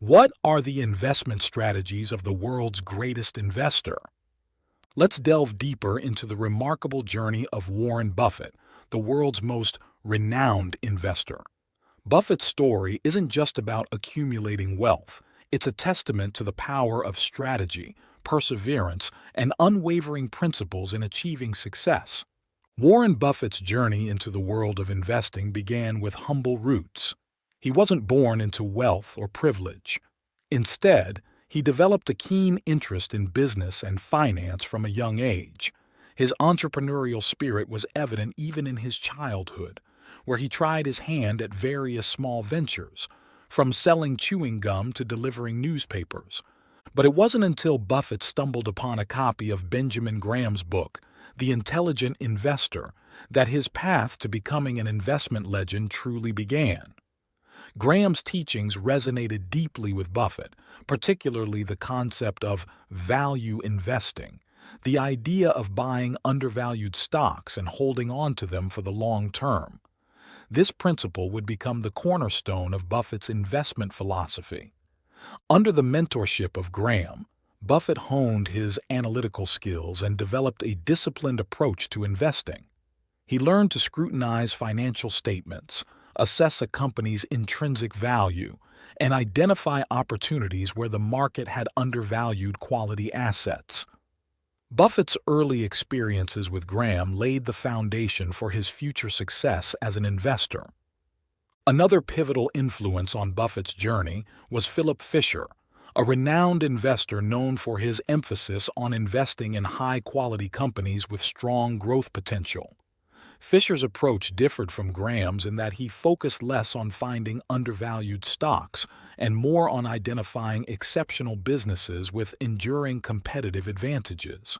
What are the investment strategies of the world's greatest investor? Let's delve deeper into the remarkable journey of Warren Buffett, the world's most renowned investor. Buffett's story isn't just about accumulating wealth, it's a testament to the power of strategy, perseverance, and unwavering principles in achieving success. Warren Buffett's journey into the world of investing began with humble roots. He wasn't born into wealth or privilege. Instead, he developed a keen interest in business and finance from a young age. His entrepreneurial spirit was evident even in his childhood, where he tried his hand at various small ventures, from selling chewing gum to delivering newspapers. But it wasn't until Buffett stumbled upon a copy of Benjamin Graham's book, The Intelligent Investor, that his path to becoming an investment legend truly began. Graham's teachings resonated deeply with Buffett, particularly the concept of value investing, the idea of buying undervalued stocks and holding on to them for the long term. This principle would become the cornerstone of Buffett's investment philosophy. Under the mentorship of Graham, Buffett honed his analytical skills and developed a disciplined approach to investing. He learned to scrutinize financial statements, assess a company's intrinsic value, and identify opportunities where the market had undervalued quality assets. Buffett's early experiences with Graham laid the foundation for his future success as an investor. Another pivotal influence on Buffett's journey was Philip Fisher, a renowned investor known for his emphasis on investing in high-quality companies with strong growth potential. Fisher's approach differed from Graham's in that he focused less on finding undervalued stocks and more on identifying exceptional businesses with enduring competitive advantages.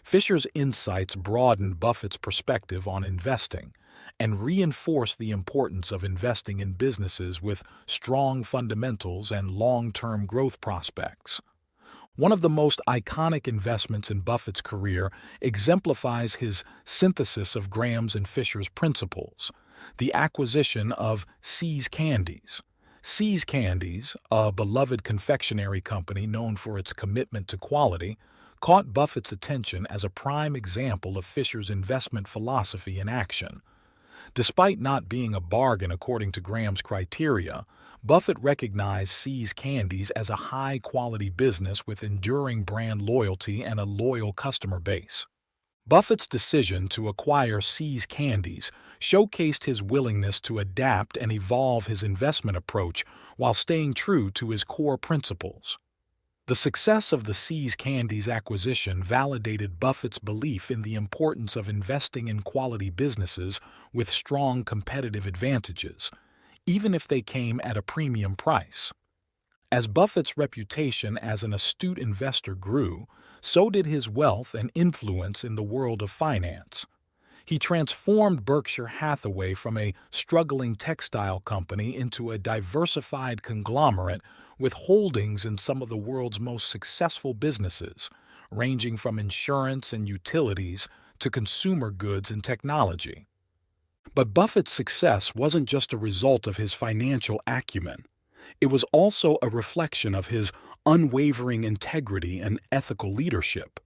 Fisher's insights broadened Buffett's perspective on investing and reinforced the importance of investing in businesses with strong fundamentals and long-term growth prospects. One of the most iconic investments in Buffett's career exemplifies his synthesis of Graham's and Fisher's principles, the acquisition of See's Candies. See's Candies, a beloved confectionery company known for its commitment to quality, caught Buffett's attention as a prime example of Fisher's investment philosophy in action. Despite not being a bargain according to Graham's criteria, Buffett recognized See's Candies as a high-quality business with enduring brand loyalty and a loyal customer base. Buffett's decision to acquire See's Candies showcased his willingness to adapt and evolve his investment approach while staying true to his core principles. The success of the See's Candies acquisition validated Buffett's belief in the importance of investing in quality businesses with strong competitive advantages, even if they came at a premium price. As Buffett's reputation as an astute investor grew, so did his wealth and influence in the world of finance. He transformed Berkshire Hathaway from a struggling textile company into a diversified conglomerate with holdings in some of the world's most successful businesses, ranging from insurance and utilities to consumer goods and technology. But Buffett's success wasn't just a result of his financial acumen. It was also a reflection of his unwavering integrity and ethical leadership.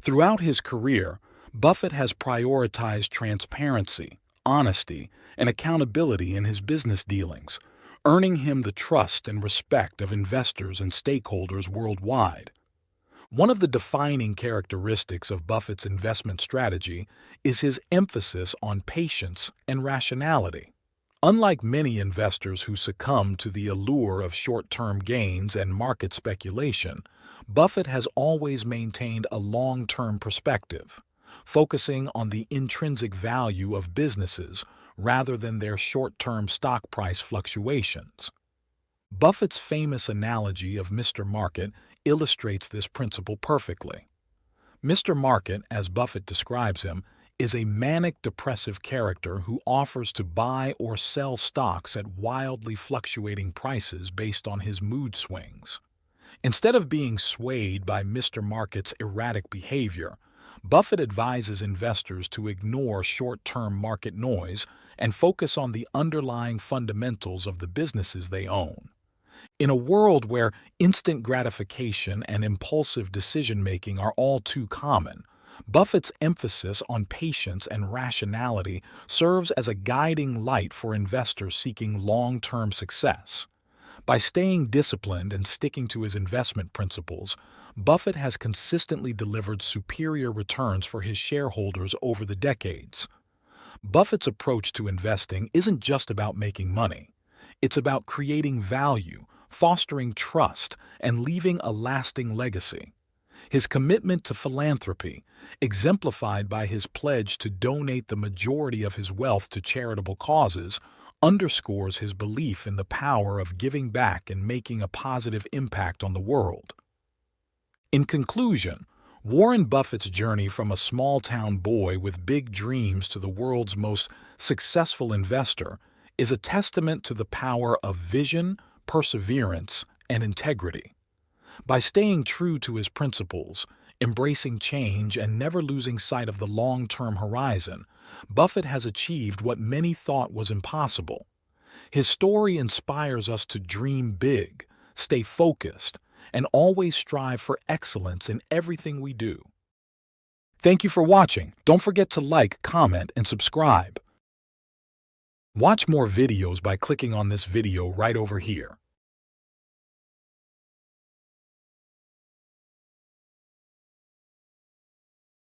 Throughout his career, Buffett has prioritized transparency, honesty, and accountability in his business dealings, earning him the trust and respect of investors and stakeholders worldwide. One of the defining characteristics of Buffett's investment strategy is his emphasis on patience and rationality. Unlike many investors who succumb to the allure of short-term gains and market speculation, Buffett has always maintained a long-term perspective, focusing on the intrinsic value of businesses rather than their short-term stock price fluctuations. Buffett's famous analogy of Mr. Market illustrates this principle perfectly. Mr. Market, as Buffett describes him, is a manic depressive character who offers to buy or sell stocks at wildly fluctuating prices based on his mood swings. Instead of being swayed by Mr. Market's erratic behavior, Buffett advises investors to ignore short-term market noise and focus on the underlying fundamentals of the businesses they own. In a world where instant gratification and impulsive decision-making are all too common, Buffett's emphasis on patience and rationality serves as a guiding light for investors seeking long-term success. By staying disciplined and sticking to his investment principles, Buffett has consistently delivered superior returns for his shareholders over the decades. Buffett's approach to investing isn't just about making money. It's about creating value, fostering trust, and leaving a lasting legacy. His commitment to philanthropy, exemplified by his pledge to donate the majority of his wealth to charitable causes, underscores his belief in the power of giving back and making a positive impact on the world. In conclusion, Warren Buffett's journey from a small-town boy with big dreams to the world's most successful investor is a testament to the power of vision, perseverance, and integrity. By staying true to his principles, embracing change, and never losing sight of the long-term horizon, Buffett has achieved what many thought was impossible. His story inspires us to dream big, stay focused, and always strive for excellence in everything we do. Thank you for watching. Don't forget to like, comment, and subscribe. Watch more videos by clicking on this video right over here.